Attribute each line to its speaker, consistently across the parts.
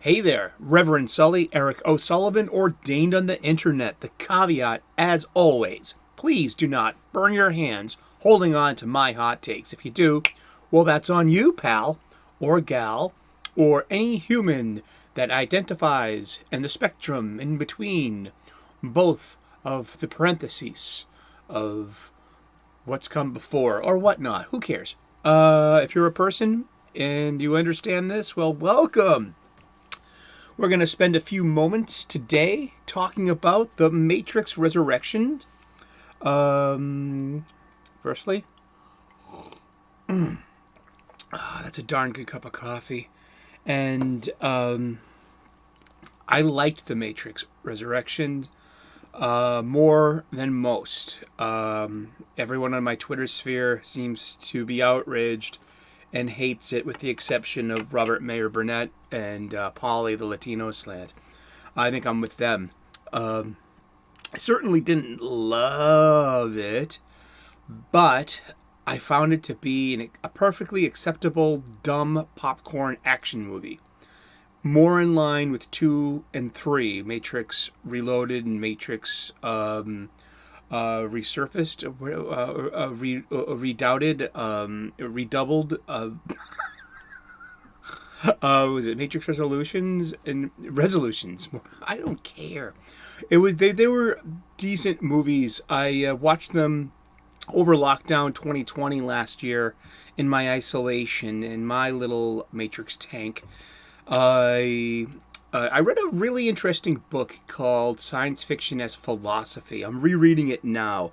Speaker 1: Hey there, Reverend Sully, Eric O'Sullivan, ordained on the internet. The caveat, as always, please do not burn your hands holding on to my hot takes. If you do, well, that's on you, pal, or gal, or any human that identifies in the spectrum in between both of the parentheses of what's come before or whatnot. Who cares? If you're a person and you understand this, well, welcome. We're going to spend a few moments today talking about the Matrix Resurrection. Firstly, that's a darn good cup of coffee. And I liked the Matrix Resurrection more than most. Everyone on my Twitter sphere seems to be outraged and hates it, with the exception of Robert Meyer, Burnett, and Paulie, the Latino Slant. I think I'm with them. I certainly didn't love it, but I found it to be a perfectly acceptable, dumb popcorn action movie. More in line with 2 and 3, Matrix Reloaded and Matrix resurfaced, redoubted, redoubled. Was it Matrix Resolutions and Resolutions? I don't care. It was they were decent movies. I watched them over lockdown 2020 last year in my isolation in my little Matrix tank. I read a really interesting book called Science Fiction as Philosophy. I'm rereading it now,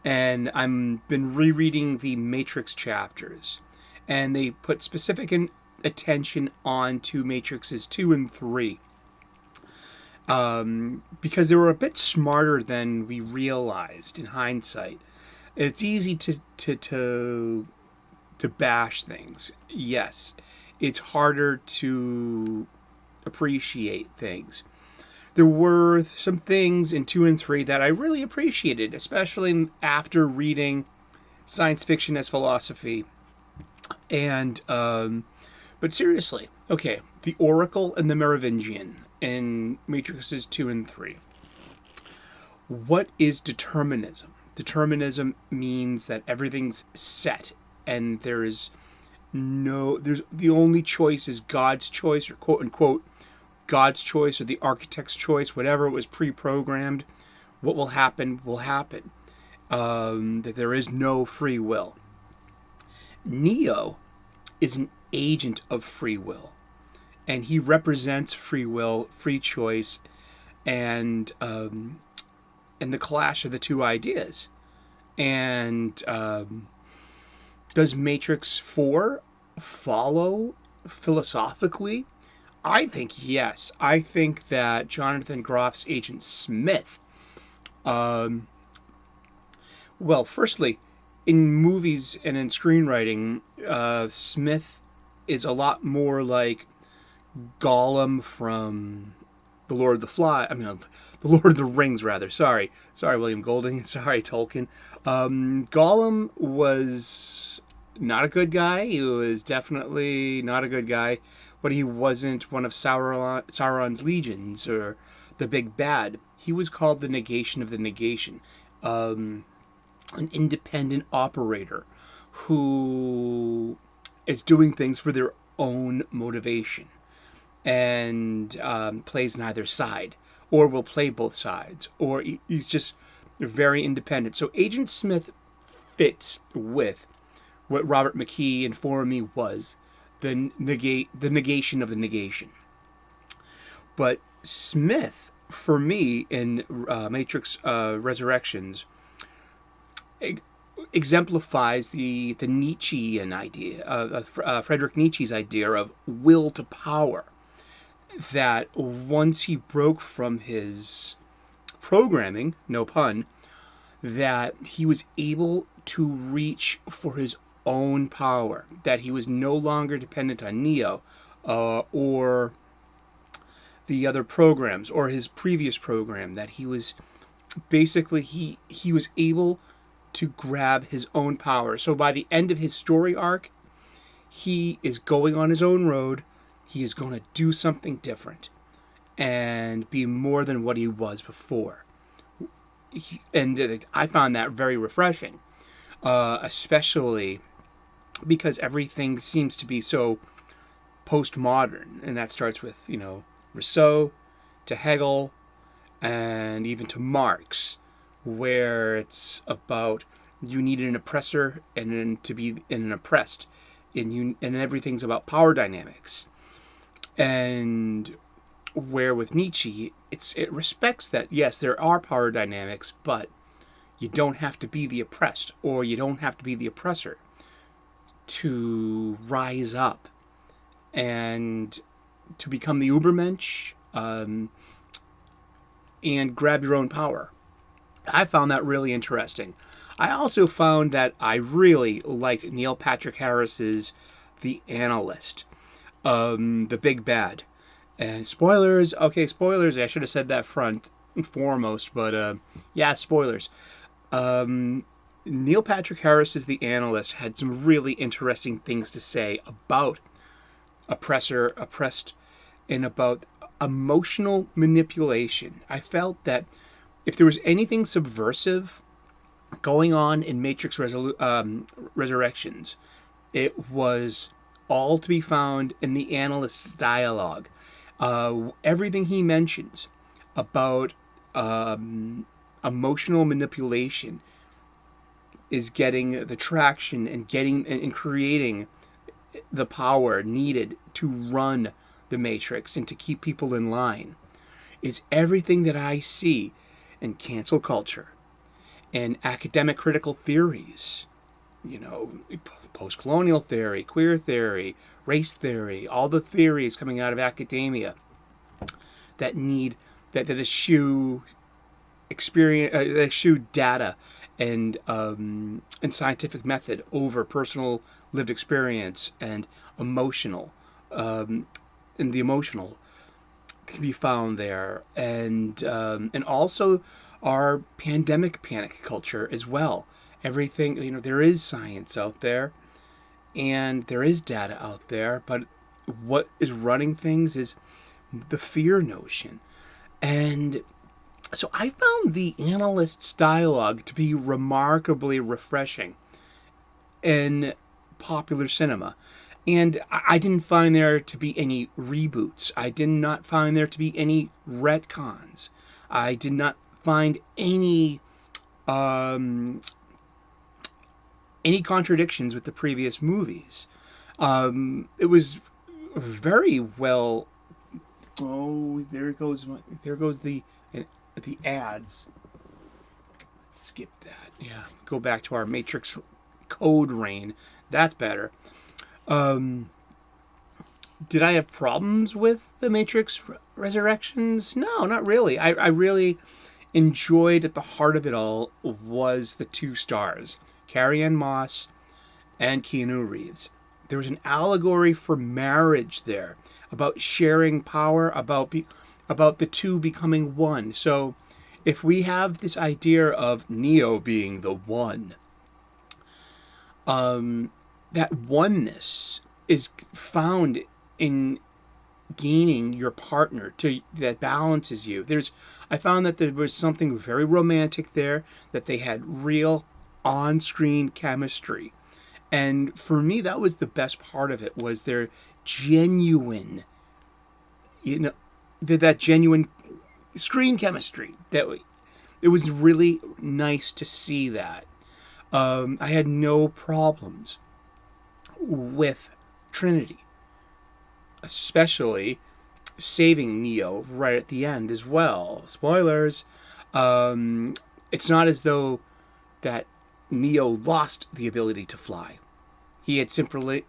Speaker 1: and I've been rereading the Matrix chapters, and they put specific attention on to Matrixes 2 and 3, because they were a bit smarter than we realized in hindsight. It's easy to bash things. Yes, it's harder to appreciate things. There were some things in 2 and 3 that I really appreciated, especially after reading Science Fiction as Philosophy. And but seriously, okay, the Oracle and the Merovingian in Matrices 2 and 3. What is determinism? Determinism means that everything's set, and there's the only choice is God's choice, or quote unquote God's choice, or the architect's choice, whatever it was pre-programmed. What will happen will happen. That there is no free will. Neo is an agent of free will, and he represents free will, free choice, and the clash of the two ideas. And does Matrix 4 follow philosophically? I think yes. I think that Jonathan Groff's Agent Smith, well, firstly, in movies and in screenwriting, Smith is a lot more like Gollum from The Lord of the Rings, rather. Sorry, William Golding. Sorry, Tolkien. Gollum was not a good guy. He was definitely not a good guy, but he wasn't one of Sauron's legions or the big bad. He was called the negation of the negation, an independent operator who is doing things for their own motivation, and plays neither side, or will play both sides, or he's just very independent. So Agent Smith fits with what Robert McKee informed me was the negation of the negation. But Smith, for me, in Matrix Resurrections, exemplifies the Nietzschean idea, Friedrich Nietzsche's idea of will to power. That once he broke from his programming, no pun, that he was able to reach for his own power, that he was no longer dependent on Neo or the other programs or his previous program, that he was basically, he was able to grab his own power. So by the end of his story arc, he is going on his own road. he is going to do something different and be more than what he was before. And I found that very refreshing, especially because everything seems to be so postmodern, and that starts with Rousseau to Hegel and even to Marx, where it's about you need an oppressor and then to be an oppressed, and everything's about power dynamics. And where with Nietzsche, it respects that yes, there are power dynamics, but you don't have to be the oppressed or you don't have to be the oppressor to rise up and to become the Ubermensch, and grab your own power. I found that really interesting. I also found that I really liked Neil Patrick Harris's The Analyst, the big bad. And spoilers, okay, spoilers. I should have said that front and foremost, but yeah, spoilers. Neil Patrick Harris's The Analyst had some really interesting things to say about oppressor, oppressed, and about emotional manipulation. I felt that if there was anything subversive going on in Matrix Resurrections, it was all to be found in the analyst's dialogue. Everything he mentions about emotional manipulation is getting the traction and creating the power needed to run the Matrix and to keep people in line. Is everything that I see in cancel culture and academic critical theories, post-colonial theory, queer theory, race theory, all the theories coming out of academia that eschew experience, eschew data and scientific method over personal lived experience and emotional, and the emotional can be found there, and also our pandemic panic culture as well. Everything, there is science out there and there is data out there, but what is running things is the fear notion. And so I found the analyst's dialogue to be remarkably refreshing in popular cinema. And I didn't find there to be any reboots. I did not find there to be any retcons. I did not find any contradictions with the previous movies. It was very well. Oh, there goes the ads. Skip that. Yeah, go back to our Matrix code reign. That's better. Did I have problems with the Matrix Resurrections? No, not really. I really enjoyed, at the heart of it all was the two stars, Carrie-Anne Moss and Keanu Reeves. There was an allegory for marriage there, about sharing power, about the two becoming one. So if we have this idea of Neo being the one, that oneness is found in gaining your partner that balances you. I found that there was something very romantic there, that they had real on-screen chemistry. And for me, that was the best part of it, was their genuine, that genuine screen chemistry. It was really nice to see that. I had no problems with Trinity, especially saving Neo right at the end as well. Spoilers. It's not as though that Neo lost the ability to fly. She had simply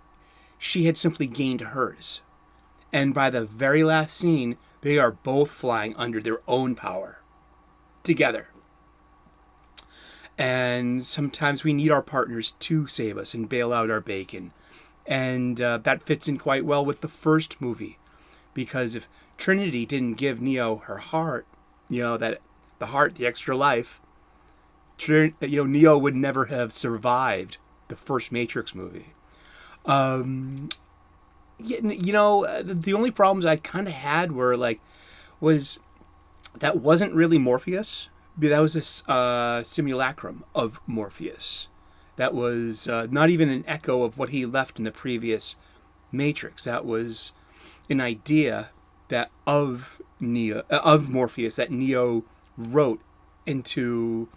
Speaker 1: gained hers. And by the very last scene, they are both flying under their own power together. And sometimes we need our partners to save us and bail out our bacon. And that fits in quite well with the first movie. Because if Trinity didn't give Neo her heart, the heart, the extra life, Neo would never have survived the first Matrix movie. the only problems I kind of had were like, was that wasn't really Morpheus. That was a simulacrum of Morpheus. That was not even an echo of what he left in the previous Matrix. That was an idea that of Morpheus that Neo wrote into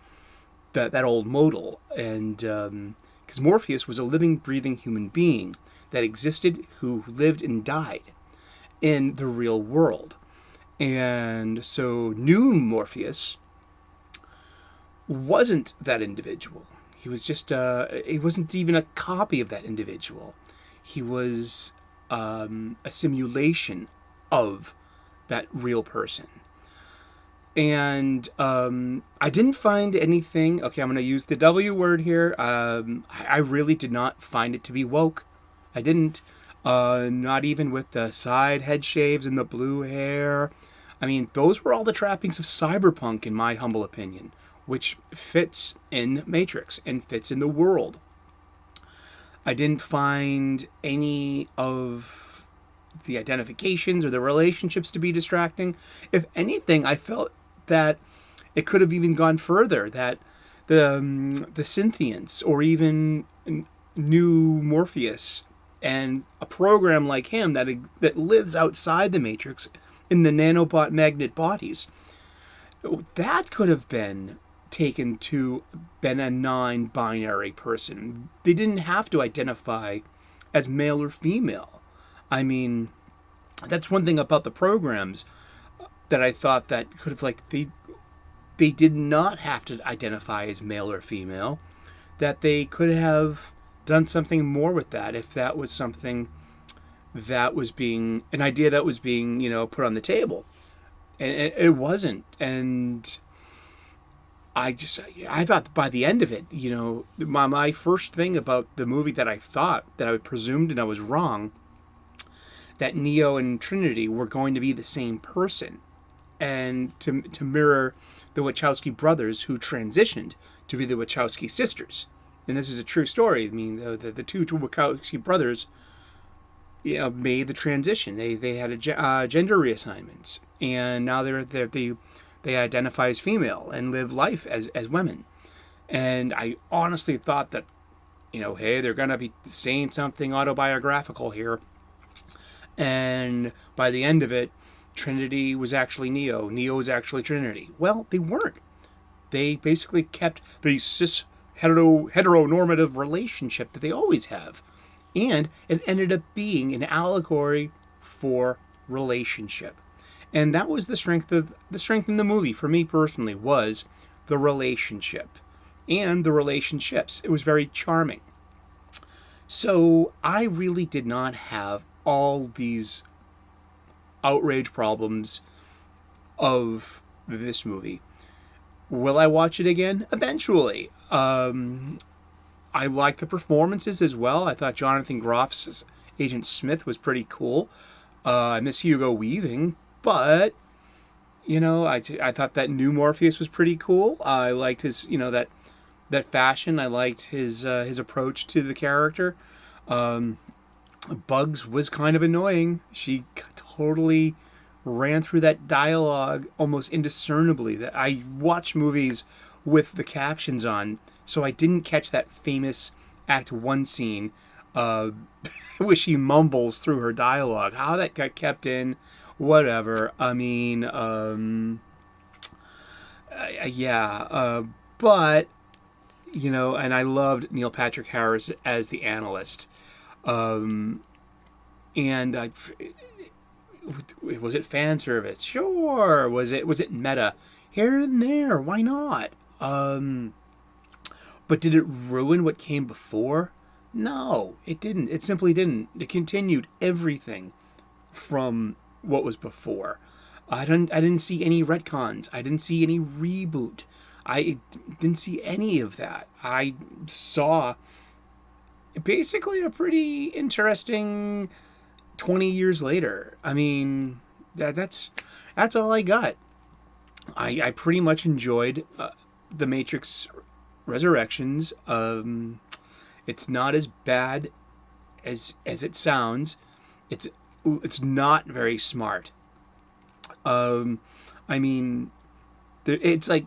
Speaker 1: that old modal, and because Morpheus was a living, breathing human being that existed, who lived and died in the real world, and so new Morpheus wasn't that individual. He was just he wasn't even a copy of that individual. He was a simulation of that real person. And I didn't find anything. Okay, I'm going to use the W word here. I really did not find it to be woke. I didn't. Not even with the side head shaves and the blue hair. I mean, those were all the trappings of cyberpunk, in my humble opinion, which fits in Matrix and fits in the world. I didn't find any of the identifications or the relationships to be distracting. If anything, I felt that it could have even gone further, that the Synthians, or even new Morpheus, and a program like him that lives outside the Matrix in the nanobot magnet bodies, that could have been taken to been a non-binary person. They didn't have to identify as male or female. I mean, that's one thing about the programs that I thought that could have, like, they did not have to identify as male or female. That they could have done something more with that, if that was something that was being an idea that was being, put on the table, and it wasn't. And I thought by the end of it, my first thing about the movie that I thought, that I presumed, and I was wrong, that Neo and Trinity were going to be the same person, and to mirror the Wachowski brothers, who transitioned to be the Wachowski sisters. And this is a true story. I mean, the two Wachowski brothers, made the transition. They had a gender reassignments, and now they identify as female and live life as women. And I honestly thought that, hey, they're gonna be saying something autobiographical here. And by the end of it, Trinity was actually Neo. Neo was actually Trinity. Well, they weren't. They basically kept the cis heteronormative relationship that they always have. And it ended up being an allegory for relationship. And that was the strength in the movie, for me personally, was the relationship and the relationships. It was very charming. So I really did not have all these outrage problems of this movie. Will I watch it again? Eventually. I liked the performances as well. I thought Jonathan Groff's Agent Smith was pretty cool. I miss Hugo Weaving, but I thought that new Morpheus was pretty cool. I liked his that fashion. I liked his approach to the character. Bugs was kind of annoying. She totally ran through that dialogue almost indiscernibly. That I watch movies with the captions on, so I didn't catch that famous Act 1 scene where she mumbles through her dialogue. How that got kept in, whatever. I mean, but, and I loved Neil Patrick Harris as the analyst. And was it fan service? Sure. Was it meta? Here and there. Why not? But did it ruin what came before? No, it didn't. It simply didn't. It continued everything from what was before. I didn't see any retcons. I didn't see any reboot. I didn't see any of that. I saw basically a pretty interesting 20 years later. I mean, that's all I got. I pretty much enjoyed The Matrix Resurrections. It's not as bad as it sounds. It's not very smart. I mean, it's like,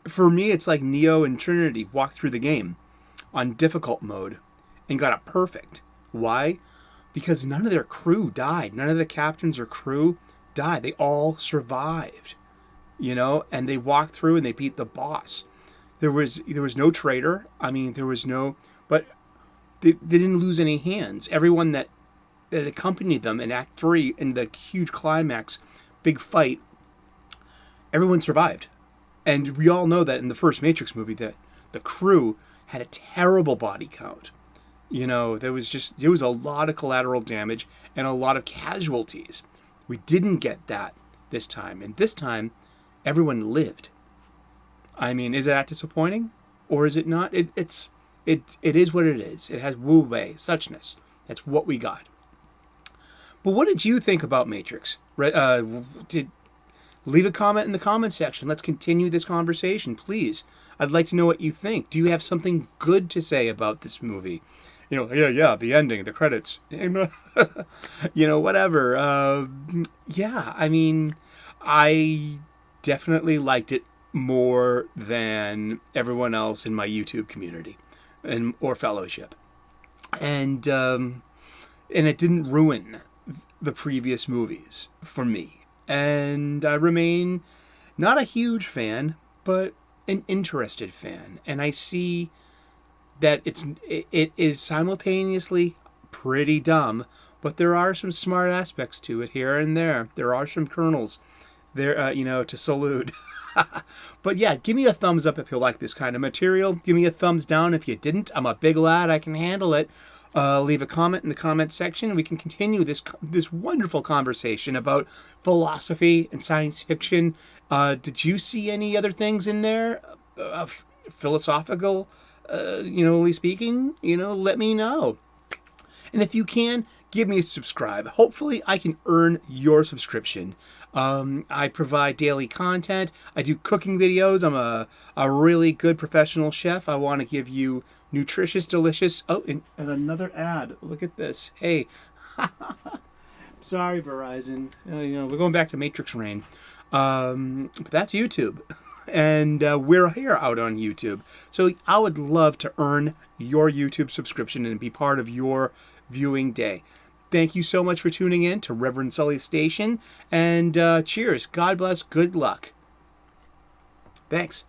Speaker 1: for me, it's like Neo and Trinity walked through the game on difficult mode and got it perfect. Why? Because none of their crew died. None of the captains or crew died. They all survived, and they walked through and they beat the boss. There was no traitor. I mean, there was no, but they didn't lose any hands. Everyone that accompanied them in Act 3 in the huge climax, big fight, everyone survived. And we all know that in the first Matrix movie that the crew had a terrible body count. There was a lot of collateral damage and a lot of casualties. We didn't get that this time. And this time, everyone lived. I mean, is that disappointing? Or is it not? It is what it is. It has Wu Wei, suchness. That's what we got. But what did you think about Matrix? Leave a comment in the comment section. Let's continue this conversation, please. I'd like to know what you think. Do you have something good to say about this movie? The ending, the credits. Whatever. I mean, I definitely liked it more than everyone else in my YouTube community or fellowship. And it didn't ruin the previous movies for me. And I remain not a huge fan, but an interested fan. And I see that it is simultaneously pretty dumb, but there are some smart aspects to it here and there. There are some kernels there, to salute. But yeah, give me a thumbs up if you like this kind of material. Give me a thumbs down if you didn't. I'm a big lad. I can handle it. Leave a comment in the comment section, and we can continue this wonderful conversation about philosophy and science fiction. Did you see any other things in there, philosophical, speaking? Let me know. And if you can, give me a subscribe. Hopefully, I can earn your subscription. I provide daily content. I do cooking videos. I'm a really good professional chef. I want to give you nutritious, delicious... Oh, and another ad. Look at this. Hey. Sorry, Verizon. We're going back to Matrix Rain. But that's YouTube. And we're here out on YouTube. So I would love to earn your YouTube subscription and be part of your viewing day. Thank you so much for tuning in to Reverend Sully's Station. And cheers. God bless. Good luck. Thanks.